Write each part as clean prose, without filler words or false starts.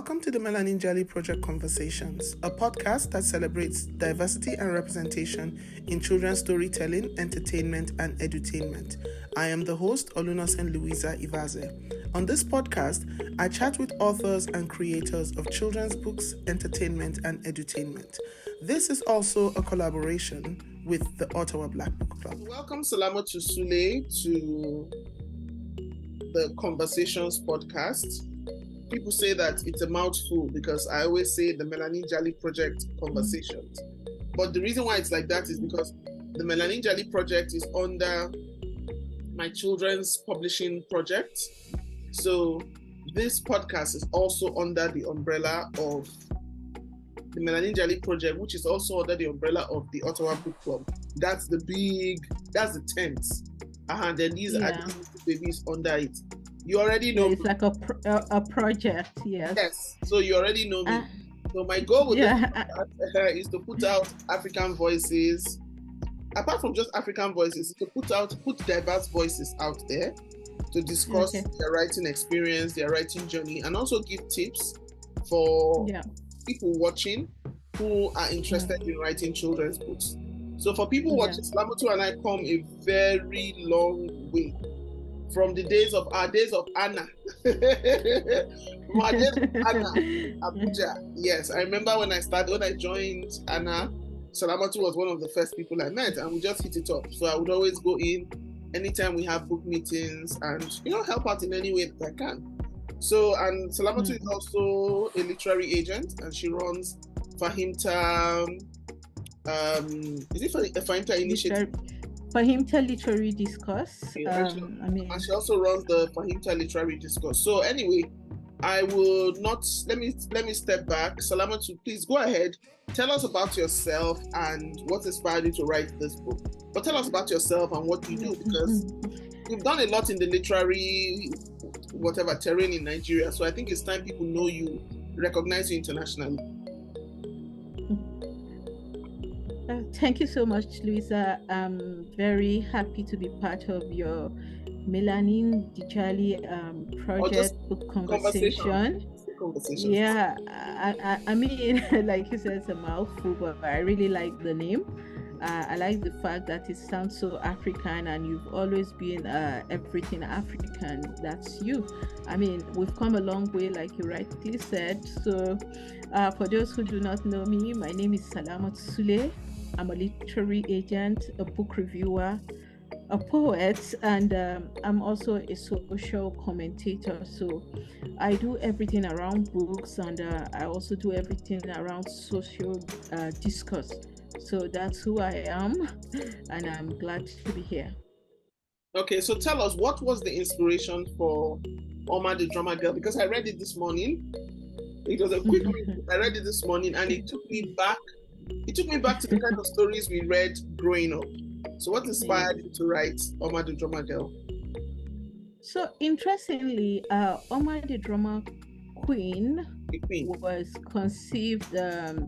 Welcome to the Melanin Jelly Project Conversations, a podcast that celebrates diversity and representation in children's storytelling, entertainment, and edutainment. I am the host, Olunosen Louisa Ivaze. On this podcast, I chat with authors and creators of children's books, entertainment, and edutainment. This is also a collaboration with the Ottawa Black Book Club. Welcome, Salamatu Sule, to the Conversations podcast. People say that it's a mouthful because I always say the Melanin Jelly Project Conversations. But the reason why it's like that is because the Melanin Jelly Project is under my children's publishing project. So this podcast is also under the umbrella of the Melanin Jelly Project, which is also under the umbrella of the Ottawa Book Club. That's the tent. And then these are the babies under it. You already know. It's like a project, yes. Yes, so you already know me. So my goal with this is to put out African voices. Apart from just African voices, to put diverse voices out there to discuss their writing experience, their writing journey, and also give tips for people watching who are interested in writing children's books. So for people watching, Salamatu and I come a very long way. From the days of Anna. From our days of Anna, Abuja. Yes, I remember when I joined Anna, Salamatu was one of the first people I met, and we just hit it up. So I would always go in anytime we have book meetings and, help out in any way that I can. So, and Salamatu is also a literary agent, and she runs Fahimta, is it Fahimta Initiative? Fahimta Literary Discourse. And she also runs the Fahimta Literary Discourse. So anyway, I will not, let me step back. Salamatu, please go ahead. Tell us about yourself and what inspired you to write this book. But tell us about yourself and what you do, because you've done a lot in the literary, terrain in Nigeria. So I think it's time people know you, recognize you internationally. Thank you so much, Louisa. I'm very happy to be part of your Melanin DJALI'S project book conversation. Yeah, I mean, like you said, it's a mouthful, but I really like the name. I like the fact that it sounds so African, and you've always been everything African. That's you. I mean, we've come a long way, like you rightly said. So for those who do not know me, my name is Salamatu Sule. I'm a literary agent, a book reviewer, a poet, and I'm also a social commentator. So I do everything around books, and I also do everything around social discourse. So that's who I am, and I'm glad to be here. Okay, so tell us, what was the inspiration for OMA the Drama Girl? Because I read it this morning. It was a quick read. I read it this morning, and it took me back to the kind of stories we read growing up. So what inspired you to write OMA the Drama Girl? So interestingly, OMA the Drama Queen was conceived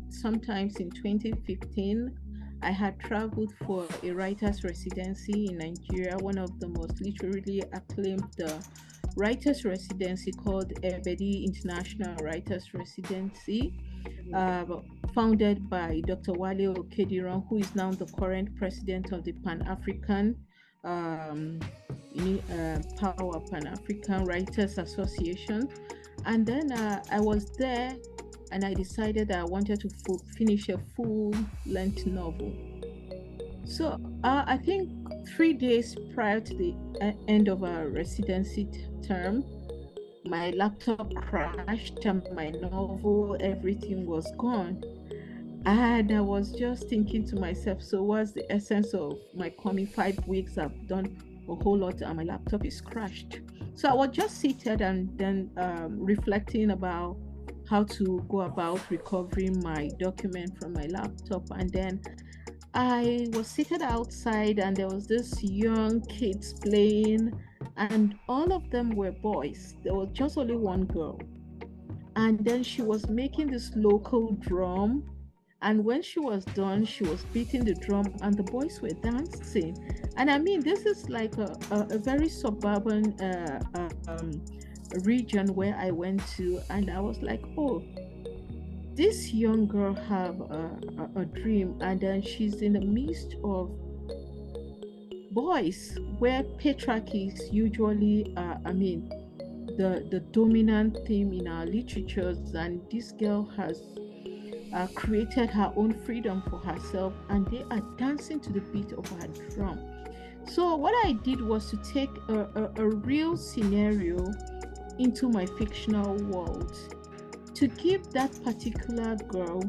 sometimes in 2015. I had traveled for a writer's residency in Nigeria, one of the most literally acclaimed writer's residency called Ebedi International Writers Residency, founded by Dr. Wale Okediran, who is now the current president of the Pan-African Power Pan-African Writers Association. And then I was there, and I decided that I wanted to finish a full-length novel. So I think 3 days prior to the end of our residency term, my laptop crashed and my novel, everything was gone. And I was just thinking to myself, so what's the essence of my coming 5 weeks? I've done a whole lot and my laptop is crashed. So I was just seated and then reflecting about how to go about recovering my document from my laptop. And then I was seated outside, and there was this young kids playing, and all of them were boys. There was just only one girl. And then she was making this local drum. And when she was done, she was beating the drum, and the boys were dancing. And I mean, this is like a very suburban region where I went to, and I was like, oh, this young girl have a dream, and then she's in the midst of boys where patriarchy is usually the dominant theme in our literatures, and this girl has created her own freedom for herself, and they are dancing to the beat of her drum. So what I did was to take a real scenario into my fictional world to give that particular girl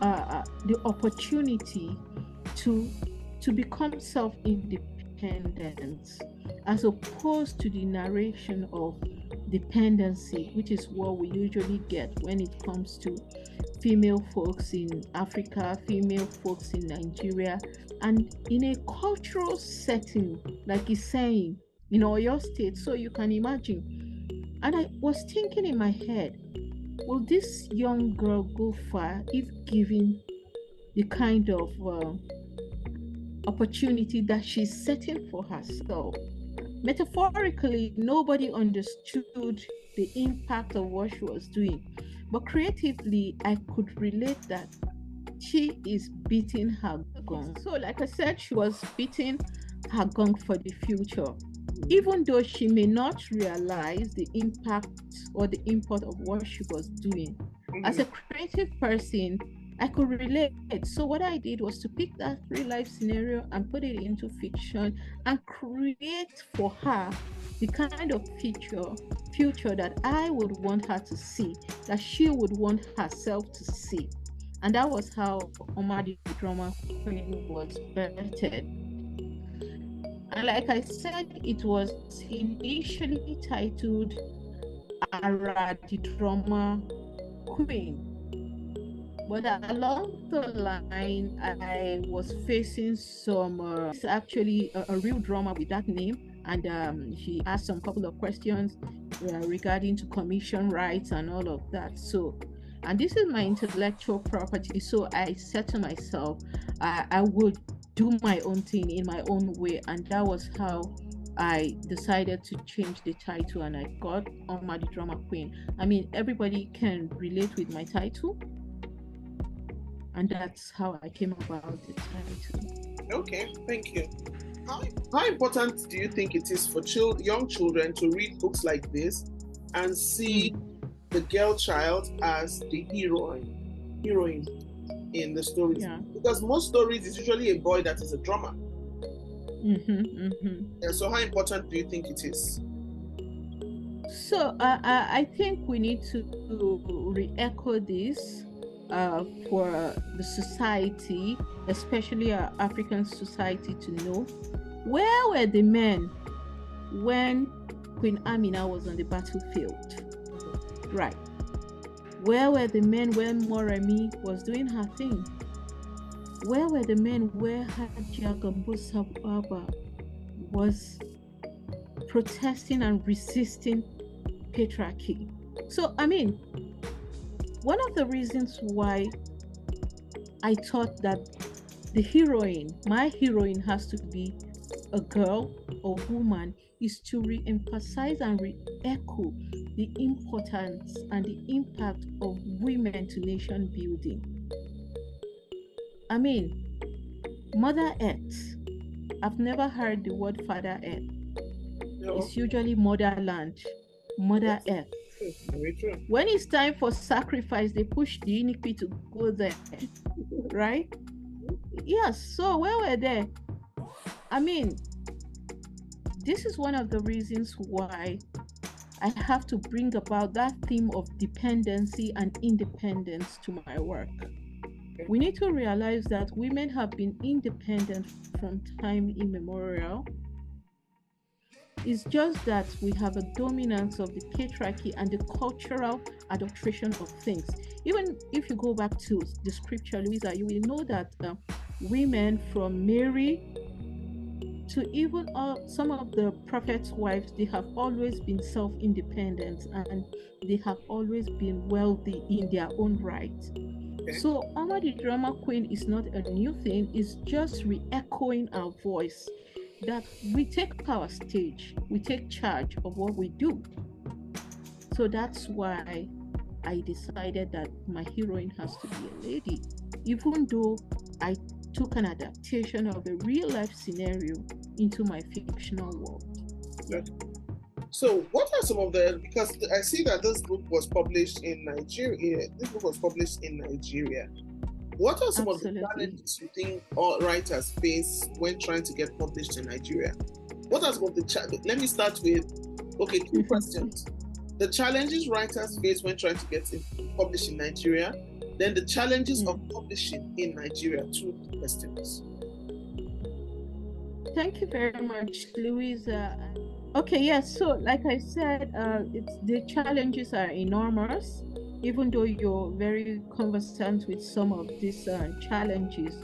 the opportunity to become self-independent, as opposed to the narration of dependency, which is what we usually get when it comes to female folks in Africa, female folks in Nigeria, and in a cultural setting, like he's saying, in Oyo State. So you can imagine. And I was thinking in my head, will this young girl go far if given the kind of opportunity that she's setting for herself? Metaphorically, nobody understood the impact of what she was doing, but creatively, I could relate that she is beating her gong. So, like I said, she was beating her gong for the future, even though she may not realize the impact or the import of what she was doing. As a creative person, I could relate. So what I did was to pick that real life scenario and put it into fiction and create for her the kind of future that I would want her to see, that she would want herself to see. And that was how OMA the Drama Queen was birthed. And like I said, it was initially titled Ara the Drama Queen. But along the line, I was facing some, it's actually a real drama with that name. And she asked some couple of questions regarding to commission rights and all of that. So, and this is my intellectual property. So I said to myself, I would do my own thing in my own way. And that was how I decided to change the title, and I got OMA the Drama Queen. I mean, everybody can relate with my title. And that's how I came about the title. Okay, thank you. How important do you think it is for young children to read books like this and see the girl child as the heroine in the stories? Yeah. Because most stories is usually a boy that is a drummer. And so how important do you think it is? So I think we need to re-echo this for the society, especially our African society, to know where were the men when Queen Amina was on the battlefield, right? Where were the men when Moremi was doing her thing? Where were the men where Hajia Gambo Sababa was protesting and resisting patriarchy? So, I mean, one of the reasons why I thought that the heroine, my heroine, has to be a girl or woman is to re-emphasize and re-echo the importance and the impact of women to nation building. I mean, Mother Earth, I've never heard the word Father Earth. No. It's usually motherland, Mother Earth. Very true. When it's time for sacrifice, they push the iniquity to go there, right? Yes, so where were they? I mean, this is one of the reasons why I have to bring about that theme of dependency and independence to my work. We need to realize that women have been independent from time immemorial. It's just that we have a dominance of the patriarchy and the cultural adulteration of things. Even if you go back to the scripture, Louisa, you will know that women from Mary to even some of the prophets' wives, they have always been self-independent and they have always been wealthy in their own right. Okay. So OMA the Drama Queen is not a new thing, it's just re-echoing our voice, that we take our stage, we take charge of what we do. So that's why I decided that my heroine has to be a lady, even though I took an adaptation of a real life scenario into my fictional world. Yeah. So what are some of the, because I see that this book was published in Nigeria. What are some Absolutely. of the challenges you think all writers face when trying to get published in Nigeria? What are some of the challenges? Let me start with, okay, two questions. The challenges writers face when trying to get published in Nigeria, then the challenges of publishing in Nigeria. Two questions. Thank you very much, Louisa. Okay, yes. So, like I said, the challenges are enormous. Even though you're very conversant with some of these challenges,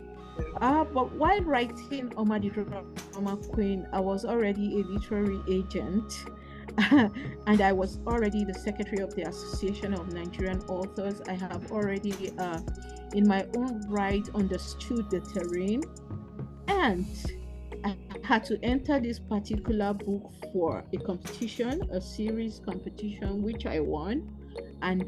but while writing OMA the Drama Queen, I was already a literary agent, and I was already the secretary of the Association of Nigerian Authors. I have already, in my own right, understood the terrain, and I had to enter this particular book for a competition, a series competition, which I won. And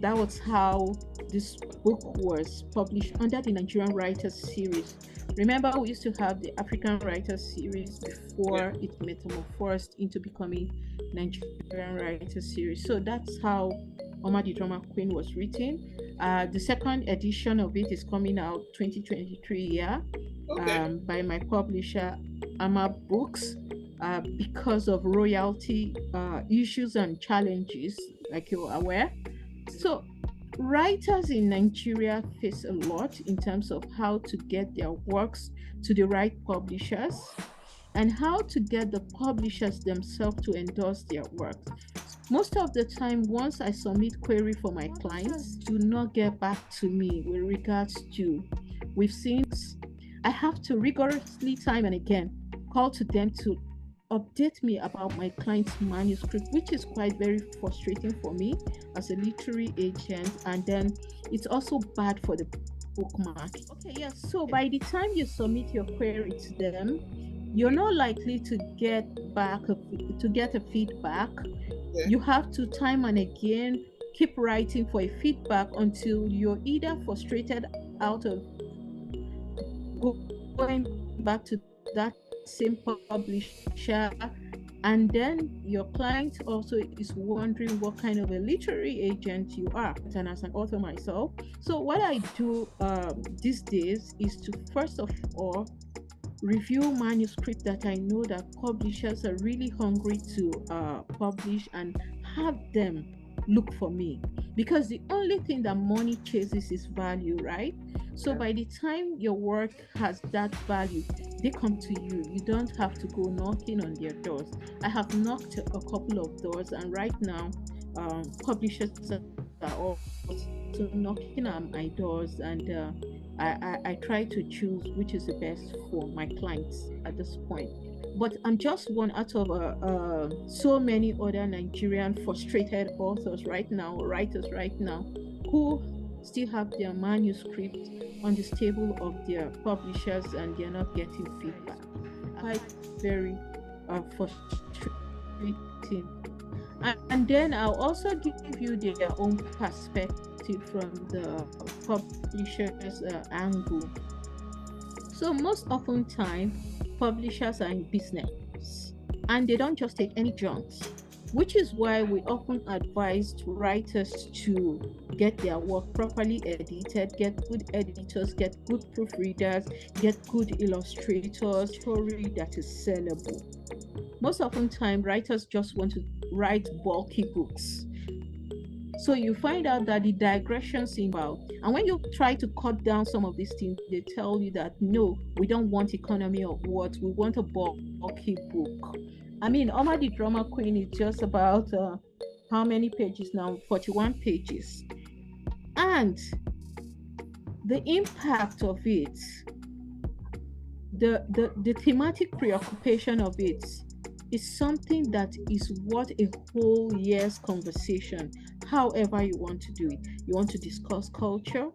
that was how this book was published under the Nigerian Writers series. Remember, we used to have the African Writers series before it metamorphosed into becoming Nigerian Writers series. So that's how OMA the Drama Queen was written. The second edition of it is coming out 2023 year. By my publisher, AMA Books, because of royalty issues and challenges, like you're aware. So writers in Nigeria face a lot in terms of how to get their works to the right publishers and how to get the publishers themselves to endorse their work. Most of the time, once I submit query for my clients, do not get back to me with regards to, we've seen, I have to rigorously time and again call to them to update me about my client's manuscript, which is quite very frustrating for me as a literary agent, and then it's also bad for the book market. Okay, yes. So by the time you submit your query to them, you're not likely to get a feedback. You have to time and again keep writing for a feedback until you're either frustrated out of going back to that same publisher, and then your client also is wondering what kind of a literary agent you are. And as an author myself, so what I do these days is to first of all review manuscripts that I know that publishers are really hungry to publish, and have them look for me, because the only thing that money chases is value, right? So by the time your work has that value, they come to you. You don't have to go knocking on their doors. I have knocked a couple of doors, and right now publishers are also knocking on my doors, and I try to choose which is the best for my clients at this point. But I'm just one out of so many other Nigerian frustrated authors right now, writers right now, who still have their manuscript on the table of their publishers and they're not getting feedback. Quite very frustrating. And then I'll also give you their own perspective from the publisher's angle. So most often time, publishers are in business and they don't just take any junks, which is why we often advise writers to get their work properly edited, get good editors, get good proofreaders, get good illustrators, story that is sellable. Most often time, writers just want to write bulky books. So you find out that the digressions involved, and when you try to cut down some of these things, they tell you that no, we don't want economy of words, we want a bulky book. I mean, OMA the Drama Queen is just about how many pages now? 41 pages. And the impact of it, the thematic preoccupation of it is something that is worth a whole year's conversation, however you want to do it. You want to discuss culture,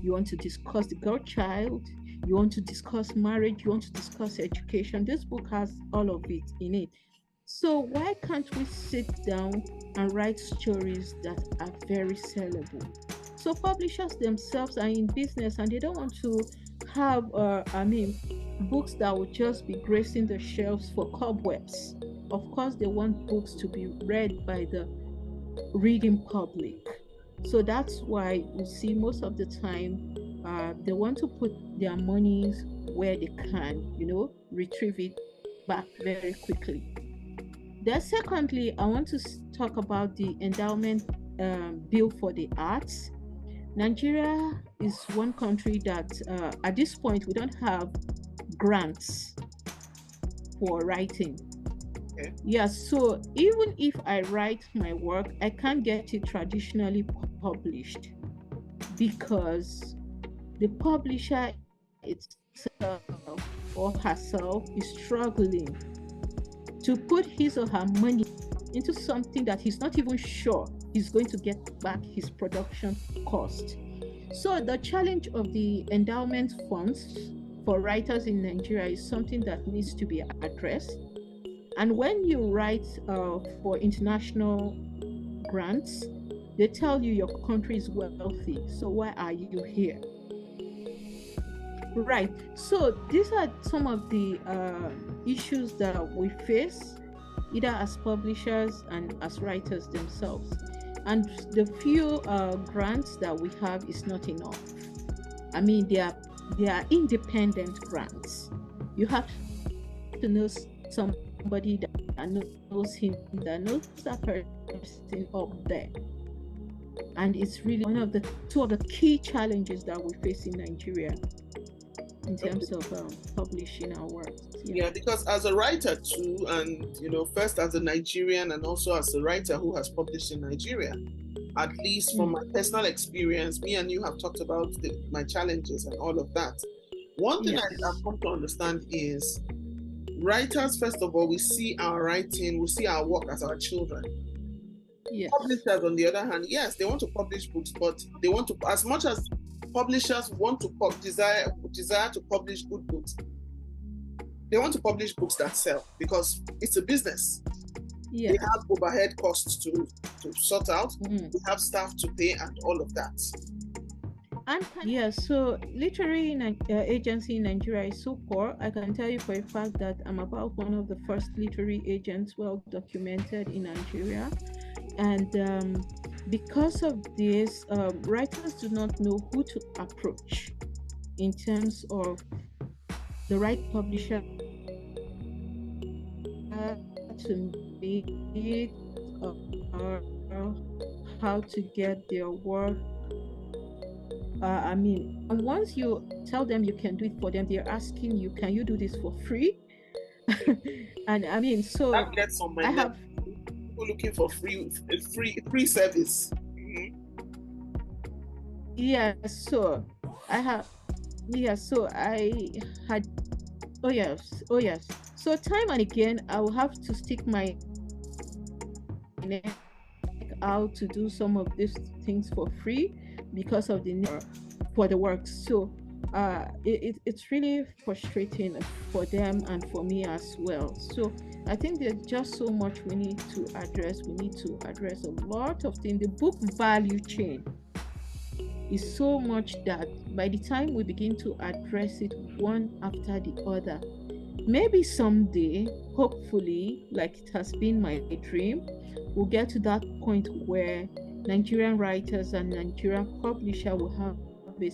you want to discuss the girl child, you want to discuss marriage, you want to discuss education. This book has all of it in it. So why can't we sit down and write stories that are very sellable? So publishers themselves are in business and they don't want to have, books that will just be gracing the shelves for cobwebs. Of course, they want books to be read by the reading public. So that's why you see most of the time they want to put their monies where they can, retrieve it back very quickly. Then, secondly, I want to talk about the endowment bill for the arts. Nigeria is one country that, at this point, we don't have grants for writing. Okay. Yeah, so even if I write my work, I can't get it traditionally published because the publisher itself or herself is struggling to put his or her money into something that he's not even sure he's going to get back his production cost. So the challenge of the endowment funds for writers in Nigeria is something that needs to be addressed. And when you write for international grants, they tell you your country is wealthy, so why are you here? Right. So these are some of the issues that we face, either as publishers and as writers themselves. And the few grants that we have is not enough. I mean, they are independent grants. You have to know somebody that knows him, that knows that person up there. And it's really two of the key challenges that we face in Nigeria in terms of publishing our works. Yeah, because as a writer too, and first as a Nigerian and also as a writer who has published in Nigeria, at least from my personal experience, me and you have talked about my challenges and all of that. One thing I've come to understand is writers, first of all, we see our writing, we see our work as our children. Yes. Publishers, on the other hand, yes, they want to publish books, but they want to, as much as publishers want to desire to publish good books, they want to publish books that sell because it's a business. Yes. They have overhead costs to sort out. They have staff to pay and all of that. And so literary agency in Nigeria is so poor. I can tell you for a fact that I'm about one of the first literary agents well documented in Nigeria. And because of this, writers do not know who to approach in terms of the right publisher to meet or how to get their work. And once you tell them you can do it for them, they're asking you, can you do this for free? And so that gets on my neck. People looking for free service. Yeah, so I had oh yes. So time and again I will have to stick my neck out to do some of these things for free because of the need for the work. So it's really frustrating for them and for me as well. So I think there's just so much we need to address. We need to address a lot of things. The book value chain is so much that by the time we begin to address it one after the other, maybe someday, hopefully, like it has been my dream, we'll get to that point where Nigerian writers and Nigerian publisher will have a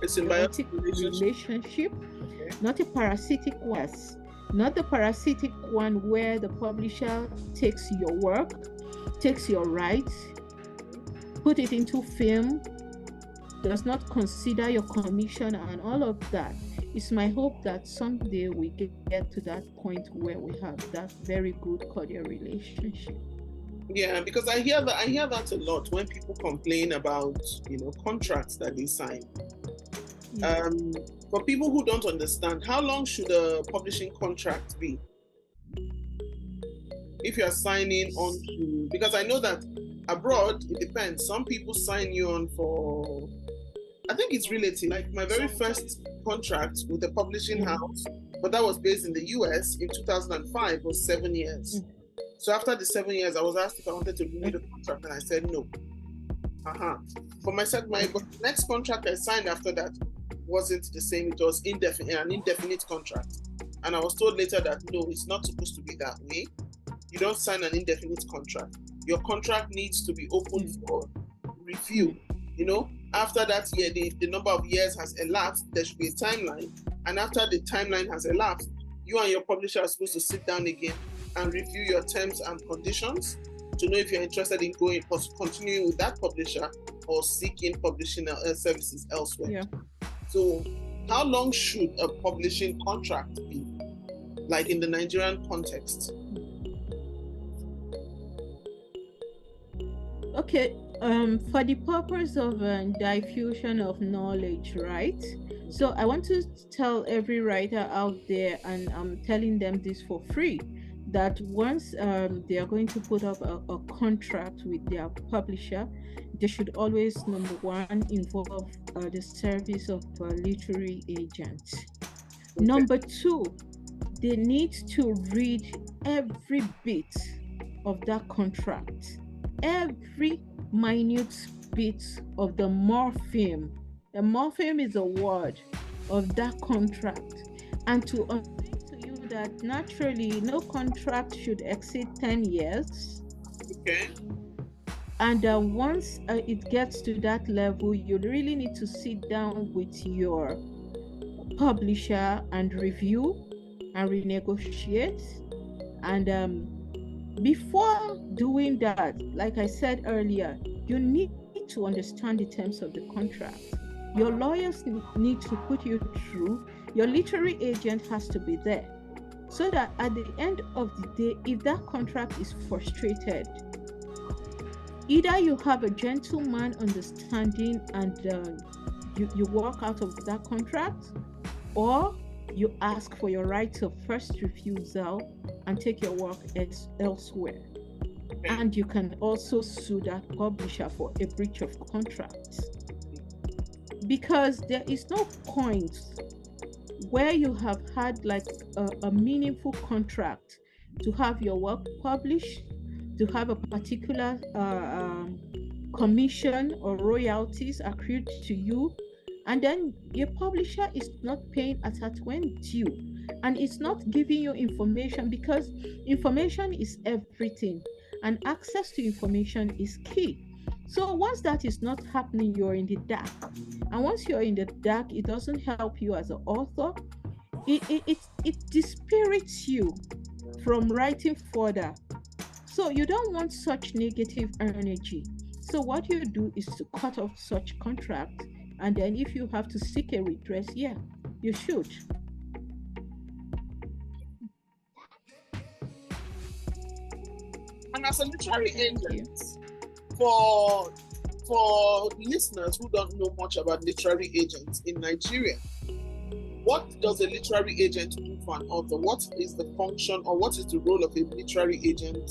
symbiotic relationship, not a parasitic one. Not the parasitic one where the publisher takes your work, takes your rights, put it into film, does not consider your commission and all of that. It's my hope that someday we get to that point where we have that very good cordial relationship. Yeah, because I hear that a lot when people complain about contracts that they sign. Yeah. For people who don't understand, how long should a publishing contract be? If you are signing on to, because I know that abroad it depends. Some people sign you on for, I think it's relative. Like my very first contract with the publishing house but that was based in the US in 2005, was 7 years. So after the 7 years, I was asked if I wanted to renew the contract, and I said no. But my next contract I signed after that wasn't the same. It was an indefinite contract. And I was told later that no, it's not supposed to be that way. You don't sign an indefinite contract. Your contract needs to be open for review. After that year, the number of years has elapsed, there should be a timeline. And after the timeline has elapsed, you and your publisher are supposed to sit down again and review your terms and conditions to know if you're interested in continuing with that publisher or seeking publishing services elsewhere. Yeah. So how long should a publishing contract be, like in the Nigerian context? Okay, for the purpose of diffusion of knowledge, right? So I want to tell every writer out there, and I'm telling them this for free, that once they are going to put up a contract with their publisher, they should always, number one, involve the service of a literary agent. Okay. Number two, they need to read every bit of that contract, every minute bit of the morpheme. The morpheme is a word of that contract, and to that naturally no contract should exceed 10 years. Okay. And once it gets to that level, you really need to sit down with your publisher and review and renegotiate. And before doing that, like I said earlier, you need to understand the terms of the contract. Your lawyers need to put you through. Your literary agent has to be there, so that at the end of the day, if that contract is frustrated, either you have a gentleman understanding and you walk out of that contract, or you ask for your right of first refusal and take your work elsewhere. And you can also sue that publisher for a breach of contract, because there is no point where you have had like a meaningful contract to have your work published, to have a particular commission or royalties accrued to you, and then your publisher is not paying as at when due, and it's not giving you information, because information is everything and access to information is key. So once that is not happening, you're in the dark. And once you're in the dark, it doesn't help you as an author. It dispirits you from writing further. So you don't want such negative energy. So what you do is to cut off such contract. And then if you have to seek a redress, yeah, you should. And as a literary agent, for listeners who don't know much about literary agents in Nigeria, what does a literary agent do for an author? What is the function, or what is the role of a literary agent?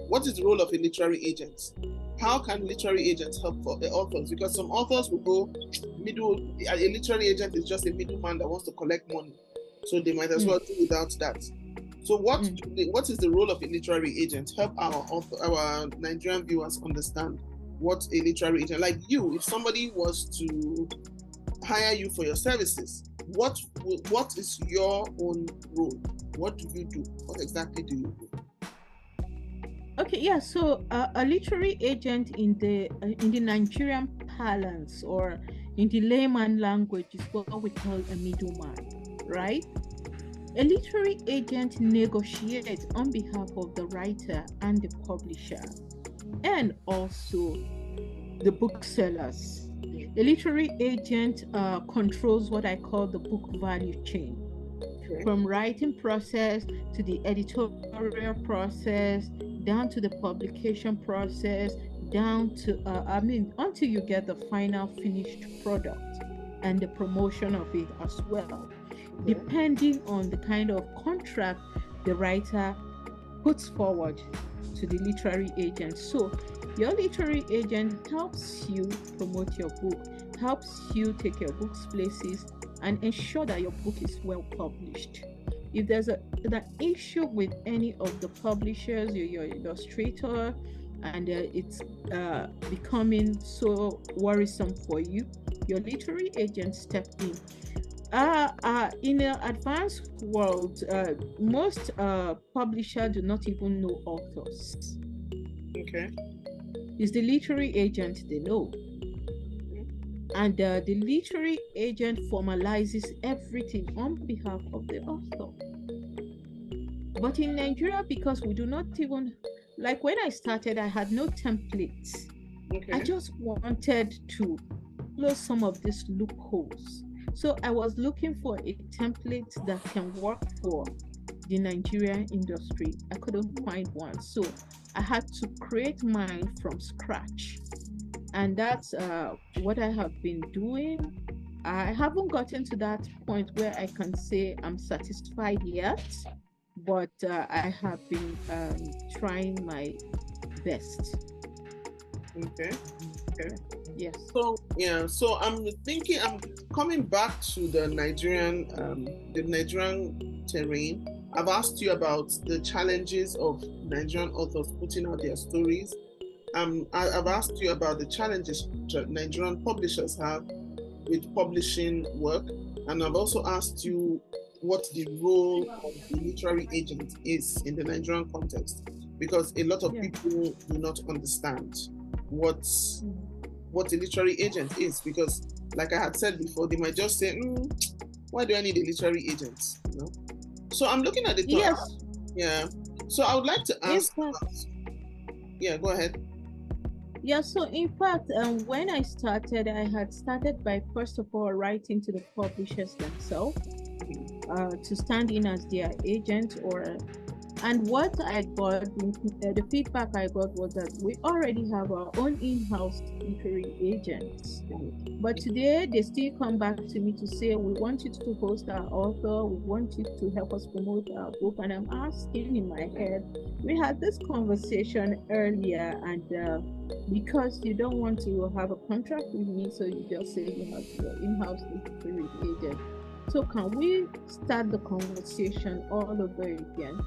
What is the role of a literary agent? How can literary agents help for the authors? Because some authors will go a literary agent is just a middleman that wants to collect money, so they might as well do without that. So what is the role of a literary agent? Help our Nigerian viewers understand what a literary agent, like you, if somebody was to hire you for your services, what is your own role? What do you do? What exactly do you do? Okay, yeah. So a literary agent in the Nigerian parlance, or in the layman language, is what we call a middleman, right? A literary agent negotiates on behalf of the writer and the publisher, and also the booksellers. A literary agent controls what I call the book value chain, from writing process to the editorial process, down to the publication process, down to until you get the final finished product and the promotion of it as well, depending on the kind of contract the writer puts forward to the literary agent. So your literary agent helps you promote your book, helps you take your books places, and ensure that your book is well published. If there's an issue with any of the publishers, your illustrator, and it's becoming so worrisome for you, your literary agent step in. In the advanced world, most publishers do not even know authors. Okay. It's the literary agent they know. And the literary agent formalizes everything on behalf of the author. But in Nigeria, because we do not even, like when I started, I had no templates. Okay. I just wanted to close some of these loopholes. So I was looking for a template that can work for the Nigerian industry. I couldn't find one. So I had to create mine from scratch. And that's what I have been doing. I haven't gotten to that point where I can say I'm satisfied yet, but I have been trying my best. Okay. Yes. So I'm coming back to the Nigerian terrain. I've asked you about the challenges of Nigerian authors putting out their stories. I've asked you about the challenges Nigerian publishers have with publishing work, and I've also asked you what the role of the literary agent is in the Nigerian context, because a lot of people do not understand what a literary agent is, because like I had said before, they might just say, why do I need a literary agent? You know? So I'm looking at the top. Yes. Yeah. So I would like to ask. Yes, go ahead. Yeah, so in fact, when I started, I had started by first of all writing to the publishers themselves to stand in as their agent, and what I got, the feedback I got was that we already have our own in-house literary agents. But today they still come back to me to say, we want you to host our author, we want you to help us promote our book. And I'm asking in my head, we had this conversation earlier, and because you don't want to have a contract with me, so you just say you have your in-house literary agent. So can we start the conversation all over again?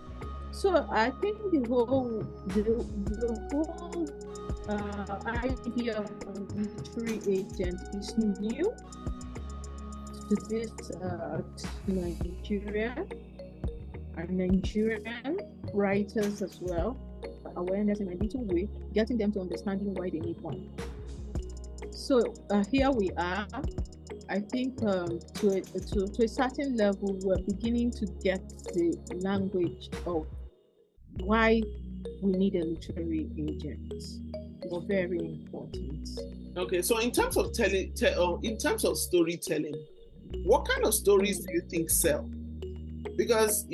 So I think the whole idea of a literary agent is new to this Nigeria and Nigerian writers as well. Awareness in a little way, getting them to understanding why they need one. So here we are. I think to a certain level, we're beginning to get the language of why we need a literary agent. It's very important. Okay, so in terms of storytelling, what kind of stories do you think sell? Because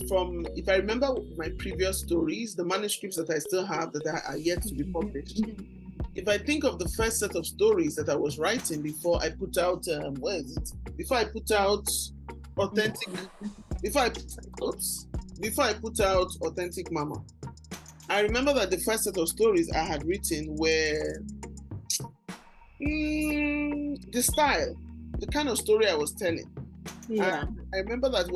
from, if I remember my previous stories, the manuscripts that I still have that are yet to be published. If I think of the first set of stories that I was writing before I put out, Authentic Mama, I remember that the first set of stories I had written were the style, the kind of story I was telling. Yeah. I remember that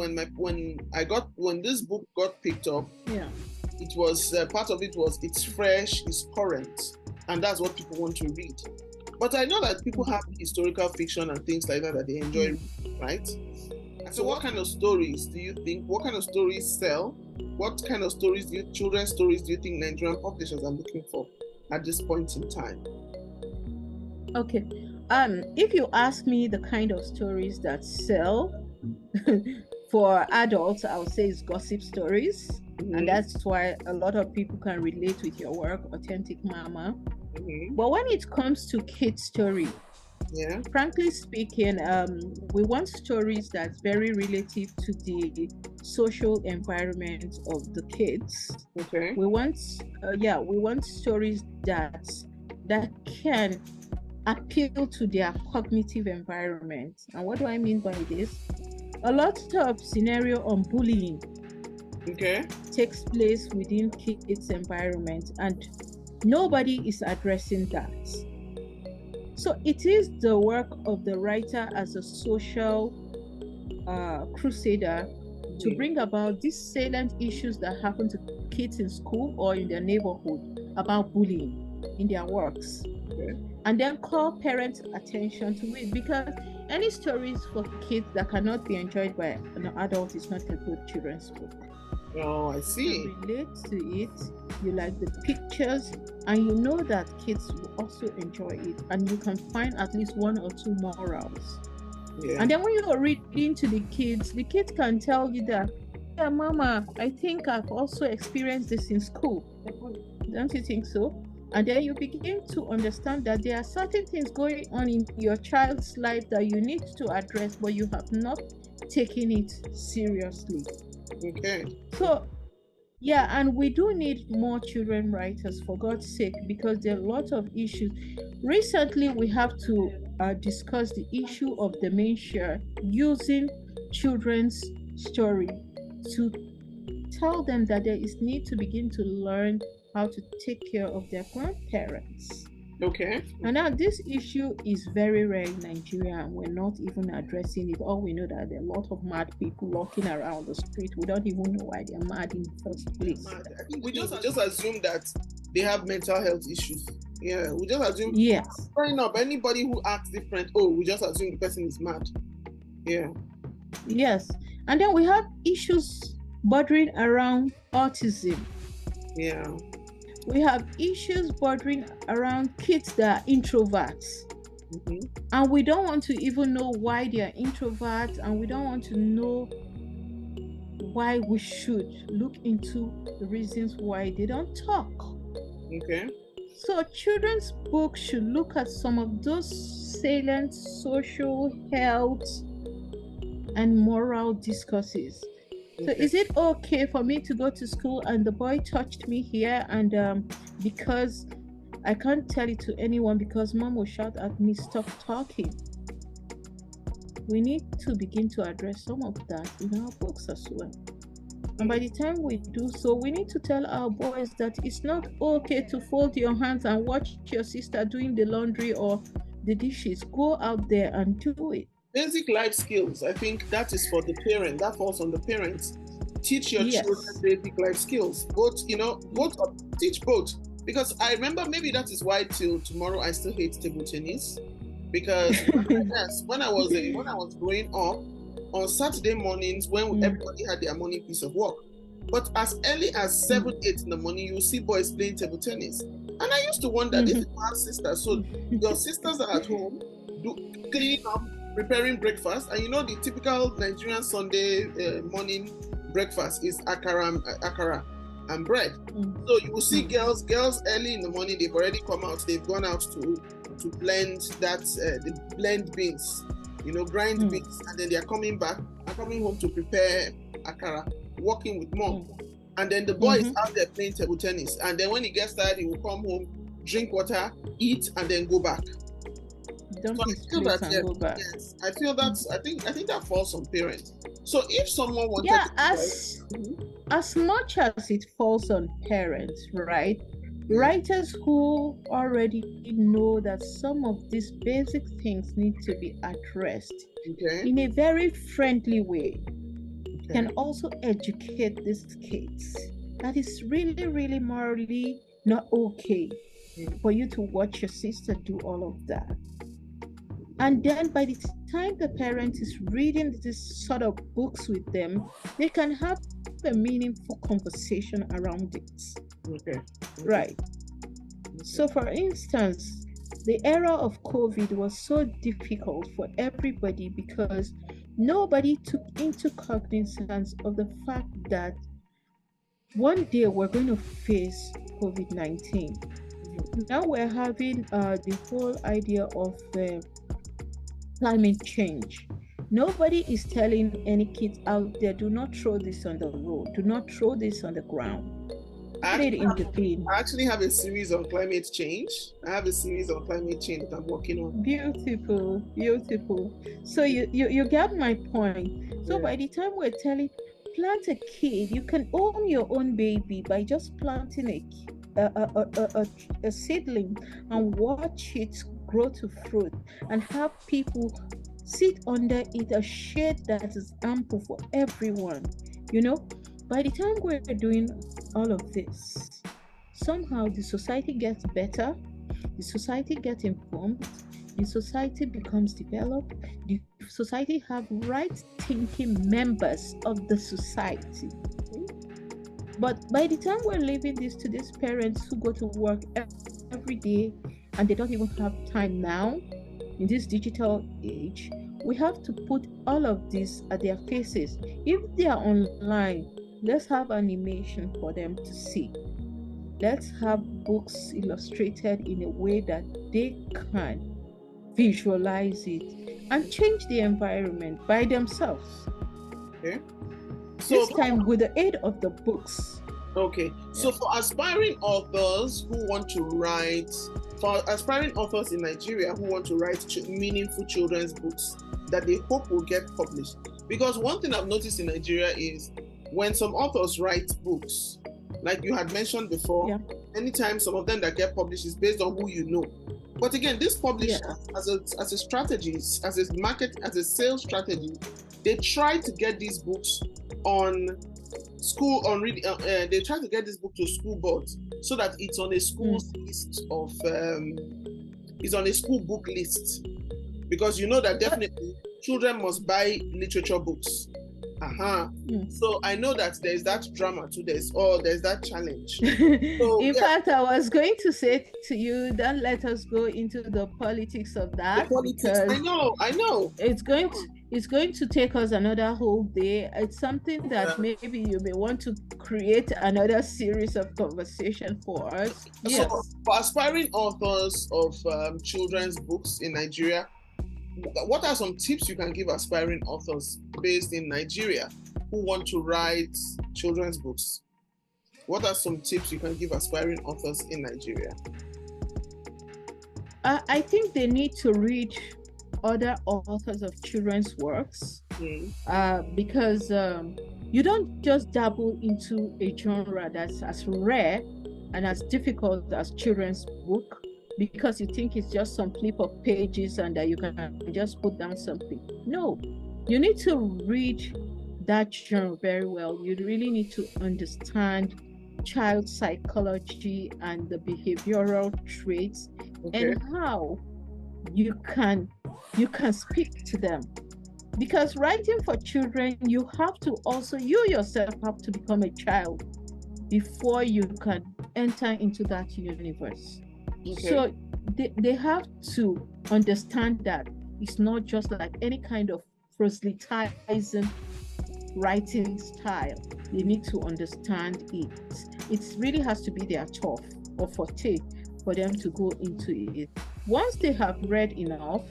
when this book got picked up, it was part of it was it's fresh, it's current, and that's what people want to read. But I know that people have historical fiction and things like that they enjoy, right? So what kind of stories do you think? What kind of stories sell? What kind of stories children's stories do you think Nigerian publishers are looking for at this point in time? Okay. If you ask me the kind of stories that sell for adults, I would say it's gossip stories. Mm-hmm. And that's why a lot of people can relate with your work, Authentic Mama. Mm-hmm. But when it comes to kids' story, frankly speaking, we want stories that's very relative to the social environment of the kids. Okay. We want stories that can appeal to their cognitive environment. And what do I mean by this? A lot of scenario on bullying takes place within kids' environment, and nobody is addressing that. So it is the work of the writer as a social crusader to bring about these salient issues that happen to kids in school or in their neighborhood about bullying in their works. Okay. And then call parents' attention to it, because any stories for kids that cannot be enjoyed by an adult is not a good children's book. Oh, I see. You can relate to it, you like the pictures, and you know that kids will also enjoy it, and you can find at least one or two morals. Yeah. And then when you are reading to the kids can tell you that, yeah, Mama, I think I've also experienced this in school. Don't you think so? And then you begin to understand that there are certain things going on in your child's life that you need to address, but you have not taken it seriously. Okay. So, yeah, and we do need more children writers, for God's sake, because there are a lot of issues. Recently, we have to discuss the issue of dementia using children's story to tell them that there is need to begin to learn how to take care of their grandparents. Okay. And now this issue is very rare in Nigeria, and we're not even addressing it. All we know that there are a lot of mad people walking around the street. We don't even know why they're mad in the first place. I think we just assume that they have mental health issues. Yeah, we just assume. Yes. Growing up, anybody who acts different, we just assume the person is mad. Yeah. Yes. And then we have issues bordering around autism. Yeah. We have issues bordering around kids that are introverts. Mm-hmm. And we don't want to even know why they are introverts, and we don't want to know why we should look into the reasons why they don't talk. Okay. So children's books should look at some of those salient social, health, and moral discourses. So is it okay for me to go to school and the boy touched me here, and because I can't tell it to anyone because mom will shout at me, stop talking? We need to begin to address some of that in our books as well. And by the time we do so, we need to tell our boys that it's not okay to fold your hands and watch your sister doing the laundry or the dishes. Go out there and do it. Basic life skills, I think that is for the parent. That falls on the parents. Teach your children basic life skills. Teach both. Because I remember, maybe that is why till tomorrow I still hate table tennis. Because yes, when I was growing up, on Saturday mornings when everybody had their morning piece of work, but as early as 7, 8 in the morning, you see boys playing table tennis. And I used to wonder, this is my sister. So your sisters are at home, cleaning up, preparing breakfast, and the typical Nigerian Sunday morning breakfast is akara and bread. So you will see girls early in the morning, they've already come out, they've gone out to blend the blend beans, grind beans, and then they're coming home to prepare akara, working with mom. And then the boy is out there playing table tennis, and then when he gets tired, he will come home, drink water, eat, and then go back. I feel that I think that falls on parents. So if someone wanted as much as it falls on parents, right? Writers who already know that some of these basic things need to be addressed in a very friendly way can also educate these kids that it's really, really morally not okay for you to watch your sister do all of that. And then by the time the parent is reading this sort of books with them, they can have a meaningful conversation around it. Right. So for instance, the era of COVID was so difficult for everybody because nobody took into cognizance of the fact that one day we're going to face COVID-19. Now we're having the whole idea of climate change. Nobody is telling any kids out there, do not throw this on the road, do not throw this on the ground. Put it in the bin. I actually have a series on climate change. That I'm working on. Beautiful. So you get my point. So by the time we're telling, plant a kid, you can own your own baby by just planting a seedling and watch it grow to fruit and have people sit under it, a shade that is ample for everyone. By the time we're doing all of this, somehow the society gets better, the society gets informed, the society becomes developed, the society have right-thinking members of the society. But by the time we're leaving this to these parents who go to work every day and they don't even have time now in this digital age, we have to put all of this at their faces. If they are online, let's have animation for them to see. Let's have books illustrated in a way that they can visualize it and change the environment by themselves. Okay. This time with the aid of the books. Okay. So for aspiring authors who want to write, for aspiring authors in Nigeria who want to write meaningful children's books that they hope will get published, because one thing I've noticed in Nigeria is when some authors write books, like you had mentioned before, anytime some of them that get published is based on who you know. But again, this publisher, as a strategy, as a sales strategy, they try to get these books on school they try to get this book to school boards so that it's on a school's list of it's on a school book list, because that definitely children must buy literature books. So I know that there's that drama too, there's that challenge. So, in fact, I was going to say to you, don't let us go into the politics of that. I know. It's going to take us another whole day. It's something that maybe you may want to create another series of conversation for us. So for aspiring authors of children's books in Nigeria, what are some tips you can give aspiring authors based in Nigeria who want to write children's books? What are some tips you can give aspiring authors in Nigeria? I think they need to read other authors of children's works, because you don't just dabble into a genre that's as rare and as difficult as children's book because you think it's just some flip of pages and that you can just put down something. No, you need to read that genre very well. You really need to understand child psychology and the behavioral traits and how you can speak to them. Because writing for children, you yourself have to become a child before you can enter into that universe. So they have to understand that it's not just like any kind of proselytizing writing style. They need to understand it. It really has to be their turf or forte for them to go into it. Once they have read enough,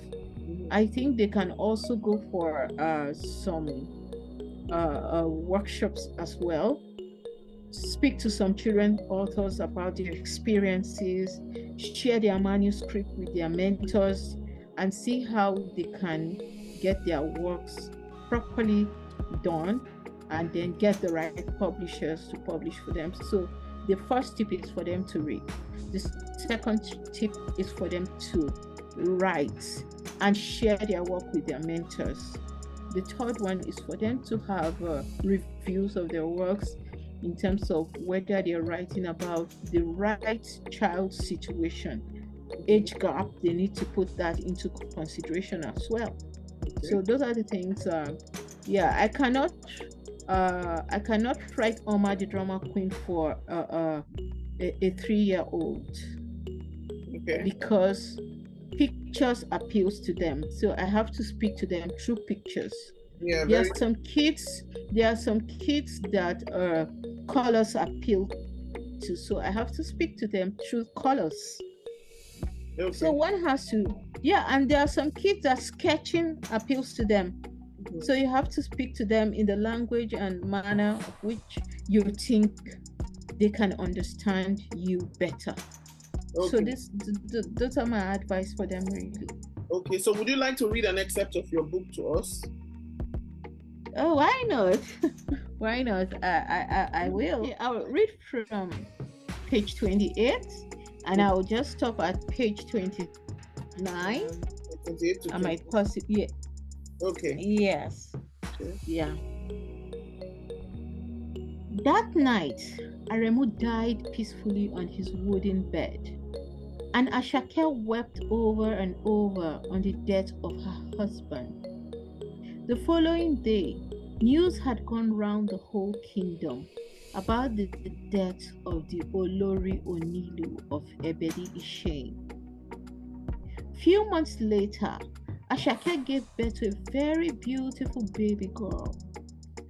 I think they can also go for some workshops as well. Speak to some children authors about their experiences, share their manuscript with their mentors, and see how they can get their works properly done and then get the right publishers to publish for them. So the first tip is for them to read. The second tip is for them to write and share their work with their mentors. The third one is for them to have reviews of their works in terms of whether they're writing about the right child situation, age gap. They need to put that into consideration as well. So those are the things. I cannot write OMA the drama queen for a 3-year-old because pictures appeals to them. So I have to speak to them through pictures. There are some kids that colors appeal to, so I have to speak to them through colors. So one has to, and there are some kids that sketching appeals to them. So you have to speak to them in the language and manner of which you think they can understand you better. So those are my advice for them, really. Okay, so would you like to read an excerpt of your book to us? Oh, why not? Why not? I will. I'll read from page 28 and I'll just stop at page 23. 9. 28 to I might 20. possibly, Okay. yes, Okay. yeah. That night, Aremu died peacefully on his wooden bed, and Ashake wept over and over on the death of her husband. The following day, news had gone round the whole kingdom about the death of the Olori Onilu of Ebedi Ishane. Few months later, Ashake gave birth to a very beautiful baby girl.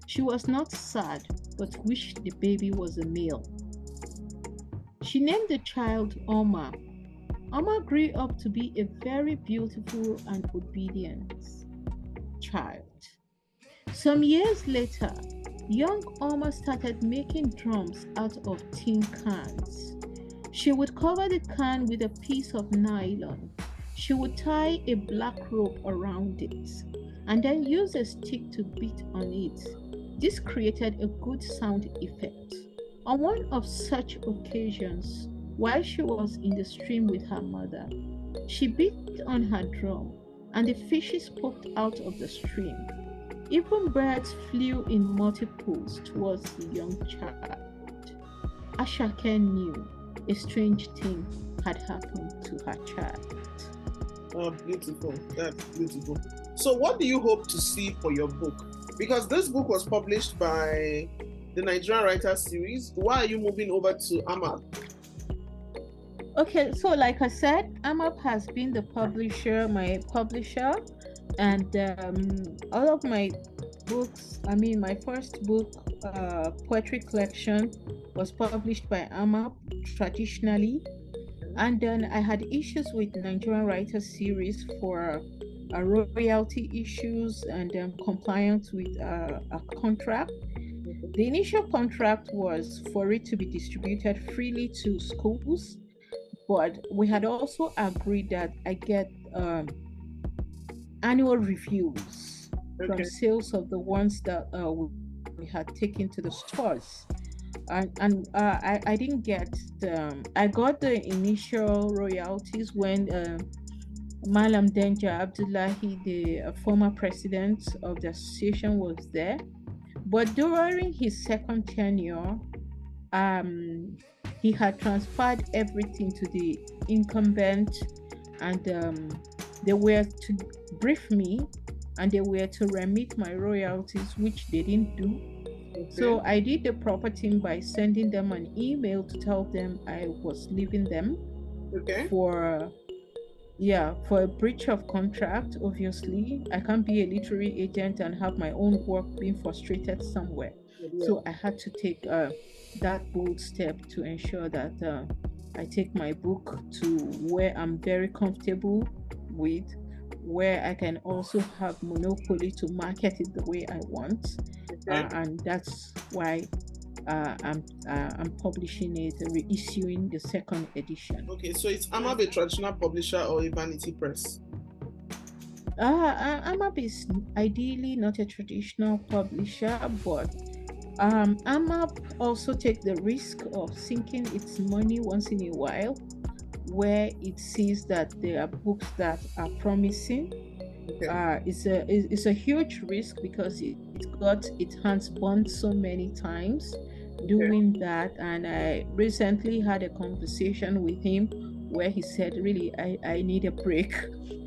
She was not sad, but wished the baby was a male. She named the child Oma. Oma grew up to be a very beautiful and obedient child. Some years later, young Oma started making drums out of tin cans. She would cover the can with a piece of nylon. She would tie a black rope around it and then use a stick to beat on it. This created a good sound effect. On one of such occasions, while she was in the stream with her mother, she beat on her drum and the fishes popped out of the stream. Even birds flew in multiples towards the young child. Ashake knew a strange thing had happened to her child. Oh, beautiful. That's beautiful. So what do you hope to see for your book? Because this book was published by the Nigerian Writers series. Why are you moving over to AMAP? Okay, so like I said, AMAP has been the publisher, my publisher, and all of my books, my first book, poetry collection, was published by AMAP traditionally. And then I had issues with Nigerian Writers series for royalty issues and compliance with a contract. The initial contract was for it to be distributed freely to schools, but we had also agreed that I get annual reviews from sales of the ones that we had taken to the stores. And I didn't get I got the initial royalties when Malam Denja Abdullahi, the former president of the association, was there. But during his second tenure, he had transferred everything to the incumbent, and they were to brief me and they were to remit my royalties, which they didn't do. So I did the proper thing by sending them an email to tell them I was leaving them for a breach of contract. Obviously, I can't be a literary agent and have my own work being frustrated somewhere. So I had to take that bold step to ensure that I take my book to where I'm very comfortable with, where I can also have monopoly to market it the way I want. And that's why I'm publishing it, reissuing the second edition. Okay, so it's AMAP a traditional publisher or a vanity press? AMAP is ideally not a traditional publisher, but AMAP also takes the risk of sinking its money once in a while, where it sees that there are books that are promising. It's a huge risk because it got its hands burned so many times doing that. And I recently had a conversation with him where he said, really, I need a break.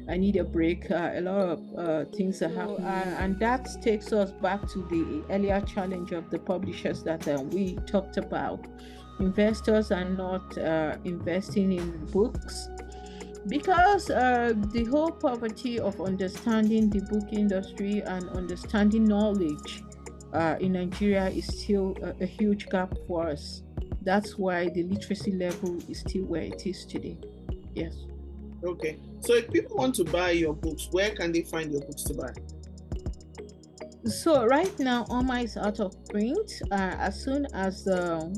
I need a break. A lot of things are happening. And that takes us back to the earlier challenge of the publishers that we talked about. Investors are not investing in books because the whole poverty of understanding the book industry and understanding knowledge in Nigeria is still a huge gap for us. That's why the literacy level is still where it is today. Yes. Okay. So if people want to buy your books, where can they find your books to buy? So right now, OMA is out of print. As soon as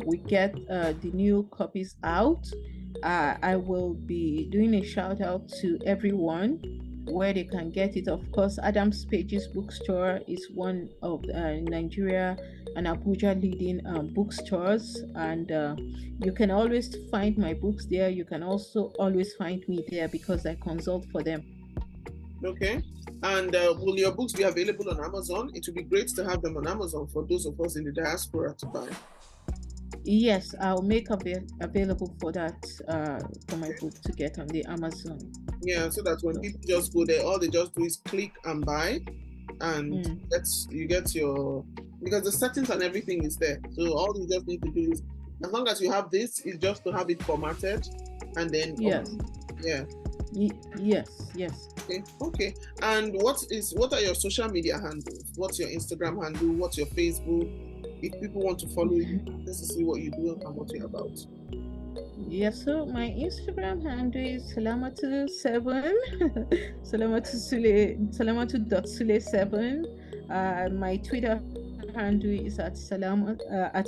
we get the new copies out, I will be doing a shout out to everyone where they can get it. Of course, Adams Pages Bookstore is one of Nigeria an Abuja leading bookstores, and you can always find my books there. You can also always find me there because I consult for them. Okay. And will your books be available on Amazon? It would be great to have them on Amazon for those of us in the diaspora to buy. Yes, I'll make available for that for my book to get on the Amazon. Yeah, so that when people just go there, all they just do is click and buy, and you get your, because the settings and everything is there. So all you just need to do is, as long as you have this, is just to have it formatted, and then yes, yes. Okay. And what are your social media handles? What's your Instagram handle? What's your Facebook? If people want to follow you, just to see what you do and what you're about. Yes, so my Instagram handle is Salamatu7, Salamatu Sule, Salamatu.Sule7. My Twitter handle is at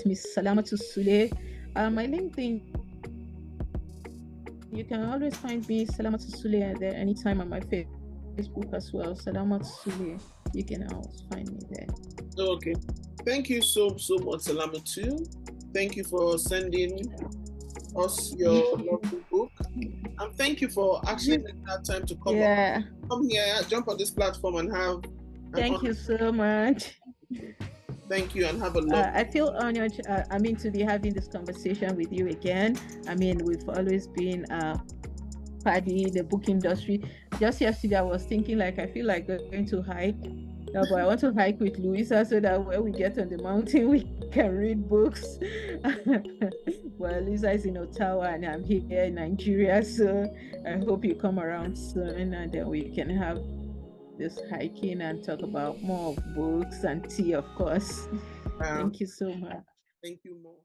Miss Salamatu Sule. My LinkedIn, you can always find me Salamatu Sule there anytime on my Facebook as well. Salamatu Sule, you can always find me there. Okay. Thank you so much, Salamatu. Thank you for sending us your lovely book, and thank you for actually making that time to come here, jump on this platform and have. Thank you so much. Thank you, and have a lovely. I feel honored. To be having this conversation with you again. We've always been party in the book industry. Just yesterday, I was thinking I feel like going to hike. No, but I want to hike with Louisa so that when we get on the mountain, we can read books. Well, Louisa is in Ottawa and I'm here in Nigeria, so I hope you come around soon and then we can have this hiking and talk about more of books and tea, of course. Thank you so much. Thank you more.